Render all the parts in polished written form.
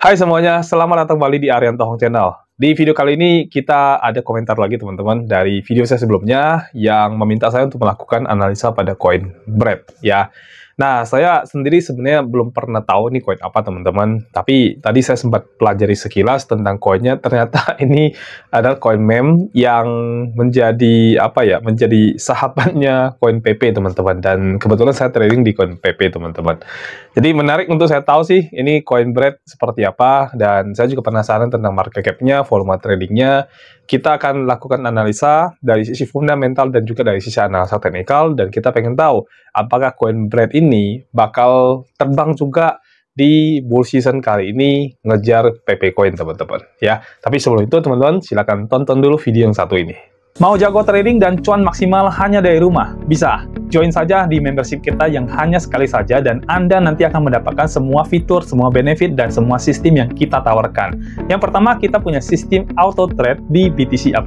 Hai semuanya, selamat datang kembali di Arianto Hong Channel. Di video kali ini kita ada komentar lagi teman-teman dari video saya sebelumnya yang meminta saya untuk melakukan analisa pada koin BRED ya. Nah, saya sendiri sebenarnya belum pernah tahu nih koin apa teman-teman, tapi tadi saya sempat pelajari sekilas tentang koinnya. Ternyata ini adalah koin meme yang menjadi menjadi sahabatnya koin PP teman-teman, dan kebetulan saya trading di koin PP teman-teman. Jadi menarik untuk saya tahu sih ini koin BRED seperti apa, dan saya juga penasaran tentang market cap-nya, volume trading-nya. Kita akan lakukan analisa dari sisi fundamental dan juga dari sisi analisa teknikal, dan kita pengen tahu apakah koin BRED ini bakal terbang juga di bull season kali ini ngejar PP Coin teman-teman ya. Tapi sebelum itu teman-teman silakan tonton dulu video yang satu ini. Mau jago trading dan cuan maksimal hanya dari rumah? Bisa. Join saja di membership kita yang hanya sekali saja, dan Anda nanti akan mendapatkan semua fitur, semua benefit, dan semua sistem yang kita tawarkan. Yang pertama, kita punya sistem auto trade di BTC app.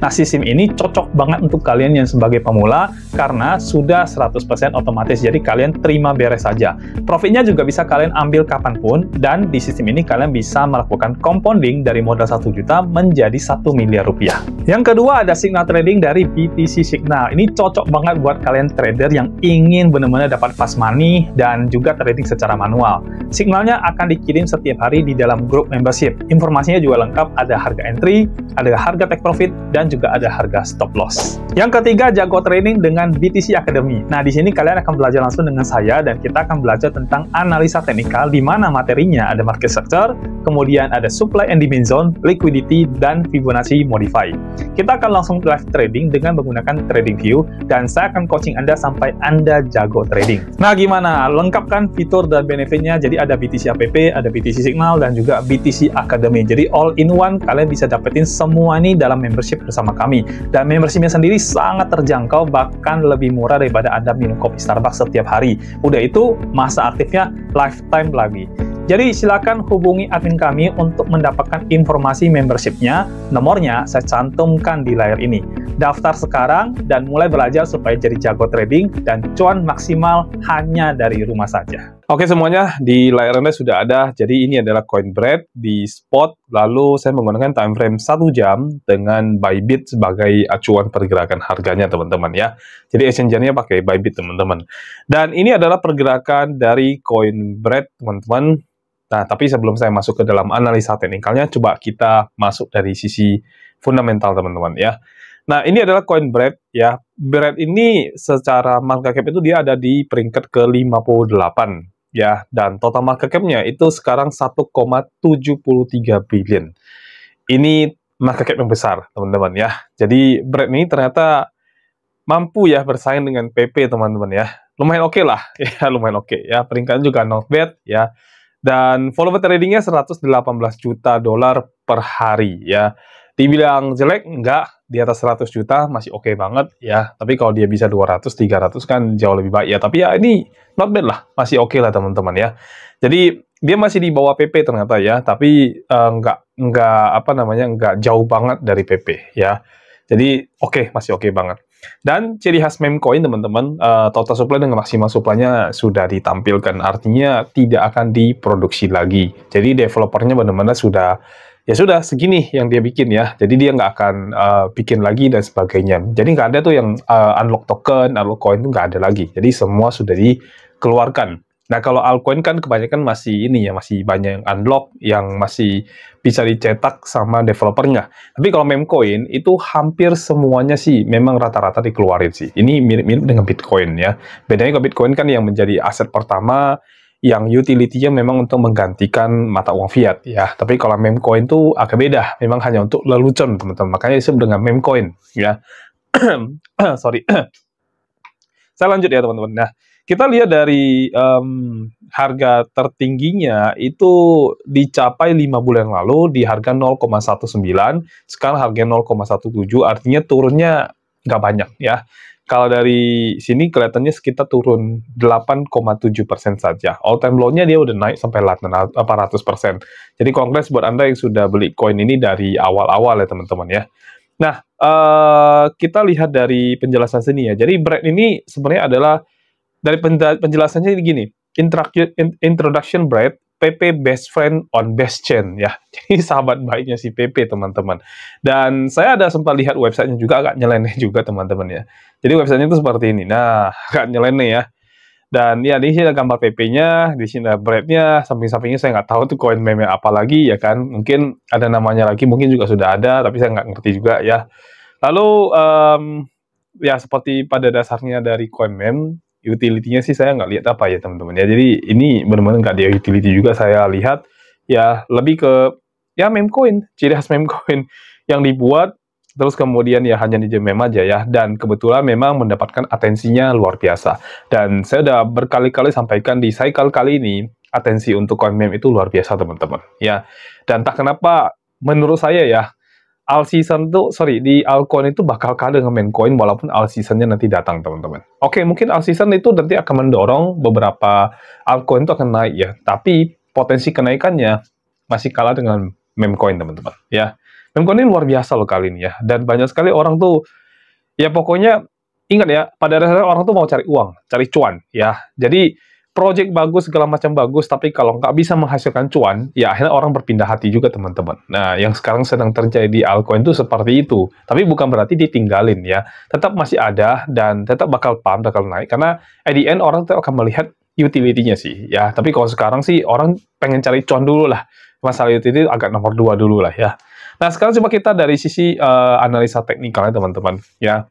Nah, sistem ini cocok banget untuk kalian yang sebagai pemula karena sudah 100% otomatis, jadi kalian terima beres saja. Profitnya juga bisa kalian ambil kapanpun, dan di sistem ini kalian bisa melakukan compounding dari modal 1 juta menjadi 1 miliar rupiah. Yang kedua ada signal trading dari BTC Signal. Ini cocok banget buat kalian trader yang ingin benar-benar dapat fast money dan juga trading secara manual. Signalnya akan dikirim setiap hari di dalam grup membership. Informasinya juga lengkap, ada harga entry, ada harga take profit, dan juga ada harga stop loss. Yang ketiga, jago trading dengan BTC Academy. Nah, di sini kalian akan belajar langsung dengan saya, dan kita akan belajar tentang analisa teknikal di mana materinya ada market structure, kemudian ada supply and demand zone, liquidity, dan Fibonacci modify. Kita akan langsung live trading dengan menggunakan TradingView, dan saya akan coaching Anda sampai Anda jago trading. Nah, gimana? Lengkap kan fitur dan benefitnya? Jadi ada BTC app, ada BTC Signal, dan juga BTC Academy. Jadi all in one, kalian bisa dapetin semua ini dalam membership bersama kami. Dan membershipnya sendiri sangat terjangkau, bahkan lebih murah daripada Anda minum kopi Starbucks setiap hari. Udah itu, masa aktifnya lifetime lagi. Jadi silakan hubungi admin kami untuk mendapatkan informasi membershipnya. Nomornya saya cantumkan di layar ini. Daftar sekarang dan mulai belajar supaya jadi jago trading dan cuan maksimal hanya dari rumah saja. Oke semuanya, di layar Anda sudah ada. Jadi ini adalah koin BRED di spot. Lalu saya menggunakan time frame 1 jam dengan Bybit sebagai acuan pergerakan harganya teman-teman ya. Jadi exchange-nya pakai Bybit teman-teman. Dan ini adalah pergerakan dari koin BRED teman-teman. Nah, tapi sebelum saya masuk ke dalam analisa teknikalnya, coba kita masuk dari sisi fundamental, teman-teman, ya. Nah, ini adalah koin BRED, ya. BRED ini secara market cap itu dia ada di peringkat ke-58, ya. Dan total market cap-nya itu sekarang 1,73 billion. Ini market cap yang besar, teman-teman, ya. Jadi, BRED ini ternyata mampu ya bersaing dengan PP, teman-teman, ya. Lumayan oke lah, ya, lumayan oke, ya. Peringkatnya juga not bad, ya. Dan volume tradingnya 118 juta dolar per hari ya. Dibilang jelek, enggak, di atas 100 juta masih oke banget ya. Tapi kalau dia bisa 200, 300 kan jauh lebih baik ya. Tapi ya ini not bad lah, masih oke lah teman-teman ya. Jadi dia masih di bawah PP ternyata ya, tapi enggak jauh banget dari PP ya. Jadi masih oke banget. Dan ciri khas meme coin teman-teman, total supply dengan maksimal supply-nya sudah ditampilkan, artinya tidak akan diproduksi lagi. Jadi developernya benar-benar sudah segini yang dia bikin ya. Jadi dia nggak akan bikin lagi dan sebagainya. Jadi nggak ada tuh yang unlock token, unlock coin itu nggak ada lagi. Jadi semua sudah dikeluarkan. Nah, kalau altcoin kan kebanyakan masih masih banyak yang unlock, yang masih bisa dicetak sama developernya. Tapi kalau meme coin itu hampir semuanya sih memang rata-rata dikeluarin sih. Ini mirip-mirip dengan Bitcoin ya. Bedanya kalau Bitcoin kan yang menjadi aset pertama, yang utility-nya memang untuk menggantikan mata uang fiat ya. Tapi kalau meme coin itu agak beda, memang hanya untuk lelucon teman-teman. Makanya disebut dengan meme coin ya. Sorry. Saya lanjut ya teman-teman. Nah, kita lihat dari harga tertingginya itu dicapai 5 bulan lalu di harga 0,19, sekarang harga 0,17, artinya turunnya nggak banyak ya. Kalau dari sini kelihatannya sekitar turun 8,7% saja. All time low-nya dia udah naik sampai 800%. Jadi congrats buat Anda yang sudah beli koin ini dari awal-awal ya teman-teman ya. Nah, kita lihat dari penjelasan sini ya. Jadi BRED ini sebenarnya adalah dari penjelasannya gini, introduction BRED PP best friend on best chain ya. Jadi sahabat baiknya si PP teman-teman. Dan saya ada sempat lihat websitenya juga agak nyeleneh juga teman-teman ya. Jadi websitenya itu seperti ini. Nah, agak nyeleneh ya. Dan ya di sini ada gambar PP-nya, di sini ada bread-nya, samping-sampingnya saya nggak tahu tuh koin meme apa lagi ya kan. Mungkin ada namanya lagi, mungkin juga sudah ada, tapi saya nggak ngerti juga ya. Lalu ya seperti pada dasarnya dari koin meme, utility-nya sih saya nggak lihat apa ya teman-teman ya. Jadi ini benar-benar nggak ada utility juga saya lihat. Ya lebih ke ya meme coin, ciri khas meme coin yang dibuat terus kemudian ya hanya di meme aja ya, dan kebetulan memang mendapatkan atensinya luar biasa. Dan saya udah berkali-kali sampaikan di cycle kali ini, atensi untuk coin meme itu luar biasa teman-teman ya. Dan tak kenapa menurut saya ya, all season tuh, sorry, di altcoin itu bakal kalah dengan meme coin walaupun all seasonnya nanti datang teman-teman. Oke, mungkin all season itu nanti akan mendorong beberapa altcoin itu akan naik ya, tapi potensi kenaikannya masih kalah dengan meme coin teman-teman ya. Meme coin ini luar biasa loh kali ini ya, dan banyak sekali orang tuh ya pokoknya ingat ya, pada dasarnya orang tuh mau cari uang, cari cuan ya. Jadi project bagus, segala macam bagus, tapi kalau nggak bisa menghasilkan cuan, ya akhirnya orang berpindah hati juga teman-teman. Nah, yang sekarang sedang terjadi di altcoin itu seperti itu. Tapi bukan berarti ditinggalin ya. Tetap masih ada dan tetap bakal pump, bakal naik. Karena at the end orang tetap akan melihat utility-nya sih ya. Tapi kalau sekarang sih orang pengen cari cuan dulu lah. Masalah utility agak nomor 2 dulu lah ya. Nah, sekarang coba kita dari sisi analisa teknikalnya teman-teman ya.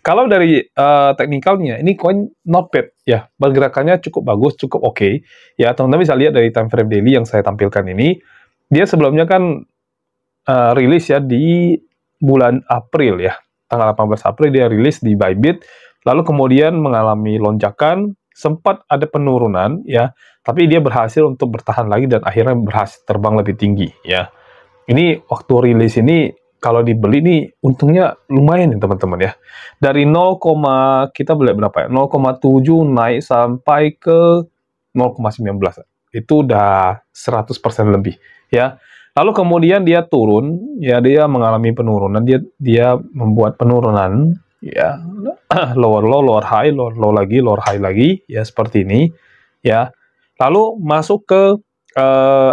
Kalau dari teknikalnya, ini koin not bad ya, pergerakannya cukup bagus, cukup oke. Ya, teman-teman bisa lihat dari time frame daily yang saya tampilkan ini, dia sebelumnya kan rilis ya di bulan April ya, tanggal 18 April dia rilis di Bybit, lalu kemudian mengalami lonjakan, sempat ada penurunan ya, tapi dia berhasil untuk bertahan lagi dan akhirnya berhasil terbang lebih tinggi ya. Ini waktu rilis ini kalau dibeli nih untungnya lumayan ya teman-teman ya. Dari 0, kita beli berapa ya? 0,7 naik sampai ke 0,19. Itu udah 100% lebih ya. Lalu kemudian dia turun ya, dia mengalami penurunan, dia membuat penurunan ya. Lower low, lower high, lower low lagi, lower high lagi ya, seperti ini ya. Lalu masuk ke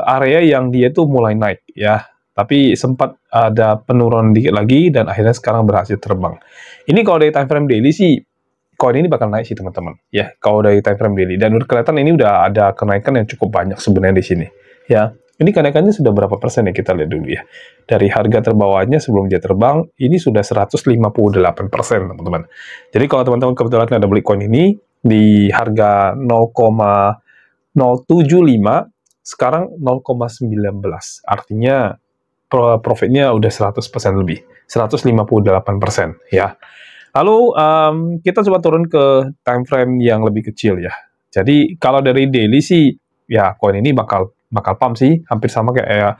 area yang dia tuh mulai naik ya. Tapi sempat ada penurunan dikit lagi dan akhirnya sekarang berhasil terbang. Ini kalau dari time frame daily sih, koin ini bakal naik sih teman-teman. Ya, kalau dari time frame daily. Dan udah kelihatan ini udah ada kenaikan yang cukup banyak sebenarnya di sini. Ya, ini kenaikannya sudah berapa persen ya, kita lihat dulu ya. Dari harga terbawahnya sebelum dia terbang, ini sudah 158% teman-teman. Jadi kalau teman-teman kebetulan ada beli koin ini, di harga 0,075, sekarang 0,19. Artinya profitnya udah 100% lebih, 158% ya. Lalu kita coba turun ke time frame yang lebih kecil ya. Jadi kalau dari daily sih ya koin ini bakal pump sih, hampir sama kayak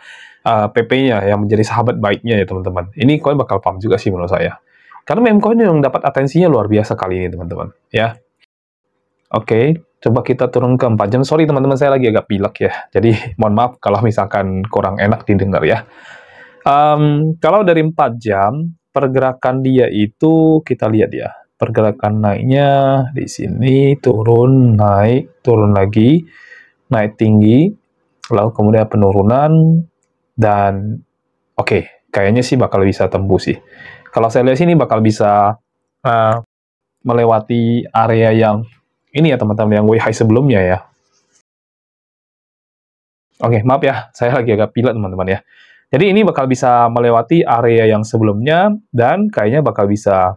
PP-nya yang menjadi sahabat baiknya ya teman-teman. Ini koin bakal pump juga sih menurut saya. Karena meme coin yang dapat atensinya luar biasa kali ini teman-teman ya. Oke, coba kita turun ke 4 jam. Sorry teman-teman, saya lagi agak pilek ya. Jadi mohon maaf kalau misalkan kurang enak didengar ya. Kalau dari 4 jam, pergerakan dia itu kita lihat ya. Pergerakan naiknya di sini, turun, naik, turun lagi, naik tinggi, lalu kemudian penurunan, dan oke, kayaknya sih bakal bisa tembus sih. Kalau saya lihat sini bakal bisa melewati area yang ini ya teman-teman, yang way high sebelumnya ya. Oke, maaf ya, saya lagi agak pilek teman-teman ya. Jadi ini bakal bisa melewati area yang sebelumnya dan kayaknya bakal bisa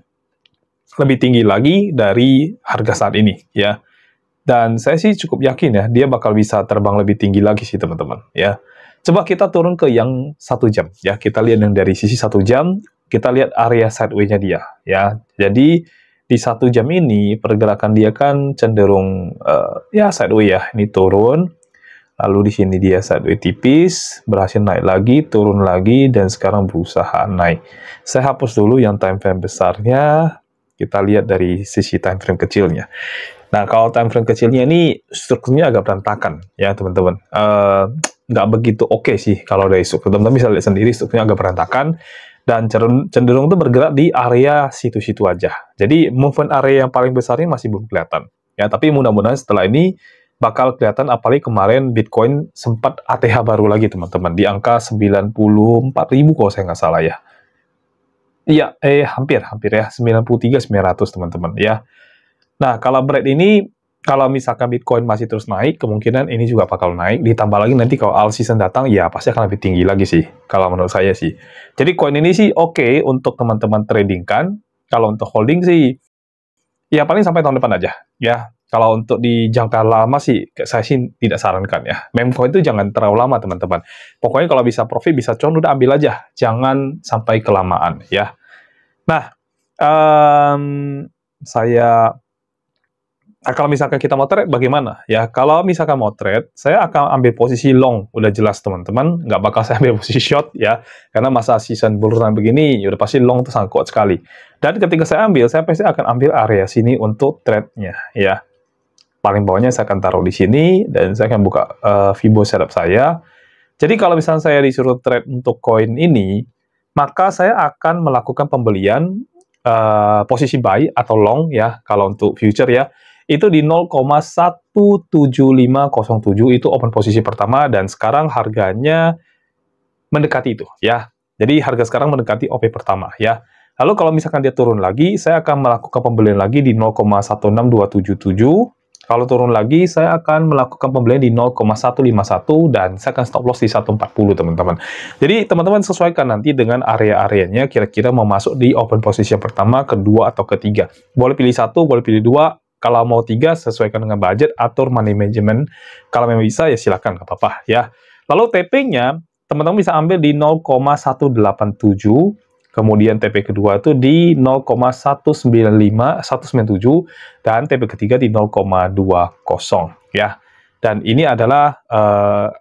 lebih tinggi lagi dari harga saat ini ya. Dan saya sih cukup yakin ya, dia bakal bisa terbang lebih tinggi lagi sih teman-teman ya. Coba kita turun ke yang 1 jam ya. Kita lihat yang dari sisi 1 jam, kita lihat area sideways-nya dia ya. Jadi di 1 jam ini pergerakan dia kan cenderung ya sideways ya. Ini turun. Lalu di sini dia sideways tipis, berhasil naik lagi, turun lagi, dan sekarang berusaha naik. Saya hapus dulu yang time frame besarnya, kita lihat dari sisi time frame kecilnya. Nah, kalau time frame kecilnya ini strukturnya agak berantakan, ya teman-teman. Nggak begitu oke sih kalau dari struktur. Teman-teman bisa lihat sendiri strukturnya agak berantakan, dan cenderung itu bergerak di area situ-situ aja. Jadi, movement area yang paling besarnya masih belum kelihatan. Ya, tapi mudah-mudahan setelah ini, bakal kelihatan, apalagi kemarin Bitcoin sempat ATH baru lagi teman-teman, di angka 94.000 kalau saya nggak salah ya. Iya, hampir ya, 93.900 teman-teman ya. Nah, kalau bread ini, kalau misalkan Bitcoin masih terus naik, kemungkinan ini juga bakal naik. Ditambah lagi nanti kalau all season datang, ya pasti akan lebih tinggi lagi sih, kalau menurut saya sih. Jadi koin ini sih oke untuk teman-teman trading kan. Kalau untuk holding sih, ya paling sampai tahun depan aja. Ya, kalau untuk di jangka lama sih, saya sih tidak sarankan ya. Meme coin itu jangan terlalu lama teman-teman. Pokoknya kalau bisa profit, bisa cuan, udah ambil aja. Jangan sampai kelamaan ya. Nah, kalau misalkan kita mau trade, bagaimana? Ya, kalau misalkan mau trade, saya akan ambil posisi long, udah jelas teman-teman, nggak bakal saya ambil posisi short ya, karena masa season bull run begini, ya udah pasti long itu sangat kuat sekali. Dan ketika saya ambil, saya pasti akan ambil area sini untuk trade-nya ya. Paling bawahnya saya akan taruh di sini, dan saya akan buka Fibo setup saya. Jadi kalau misalnya saya disuruh trade untuk koin ini, maka saya akan melakukan pembelian posisi buy atau long ya, kalau untuk future ya, itu di 0,17507 itu open posisi pertama, dan sekarang harganya mendekati itu ya. Jadi harga sekarang mendekati OP pertama ya. Lalu kalau misalkan dia turun lagi, saya akan melakukan pembelian lagi di 0,16277. Kalau turun lagi, saya akan melakukan pembelian di 0,151 dan saya akan stop loss di 140 teman-teman. Jadi teman-teman sesuaikan nanti dengan area-areanya, kira-kira mau masuk di open posisi yang pertama, kedua, atau ketiga. Boleh pilih satu, boleh pilih dua. Kalau mau tiga, sesuaikan dengan budget, atur money management. Kalau memang bisa, ya silakan, nggak apa-apa ya. Lalu TP-nya, teman-teman bisa ambil di 0,187, kemudian TP kedua itu di 0,197, dan TP ketiga di 0,20 ya. Dan ini adalah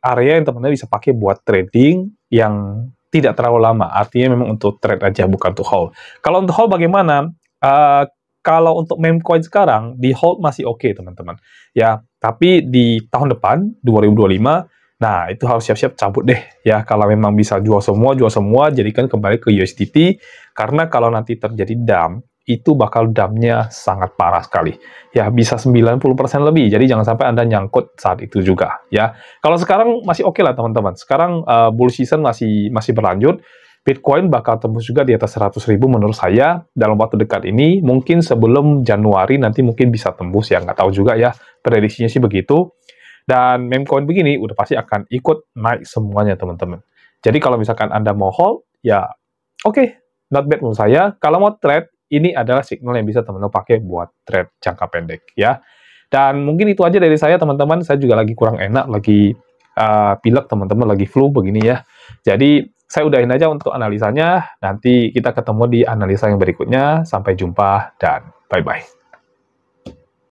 area yang teman-teman bisa pakai buat trading yang tidak terlalu lama. Artinya memang untuk trade aja, bukan untuk hold. Kalau untuk hold bagaimana? Kalau untuk meme coin sekarang, di hold masih oke, teman-teman. Ya, tapi di tahun depan, 2025, nah itu harus siap-siap cabut deh. Ya, kalau memang bisa jual semua, jadikan kembali ke USDT. Karena kalau nanti terjadi dump, itu bakal dumpnya sangat parah sekali. Ya, bisa 90% lebih. Jadi jangan sampai Anda nyangkut saat itu juga. Ya, kalau sekarang masih oke lah, teman-teman. Sekarang bull season masih berlanjut. Bitcoin bakal tembus juga di atas 100.000 menurut saya dalam waktu dekat ini. Mungkin sebelum Januari nanti mungkin bisa tembus ya, nggak tahu juga ya. Prediksinya sih begitu. Dan meme coin begini udah pasti akan ikut naik semuanya teman-teman. Jadi kalau misalkan Anda mau hold, ya oke, not bad menurut saya. Kalau mau trade, ini adalah signal yang bisa teman-teman pakai buat trade jangka pendek ya. Dan mungkin itu aja dari saya teman-teman. Saya juga lagi kurang enak, lagi pilek teman-teman, lagi flu begini ya. Jadi saya udahin aja untuk analisanya, nanti kita ketemu di analisa yang berikutnya. Sampai jumpa dan bye-bye.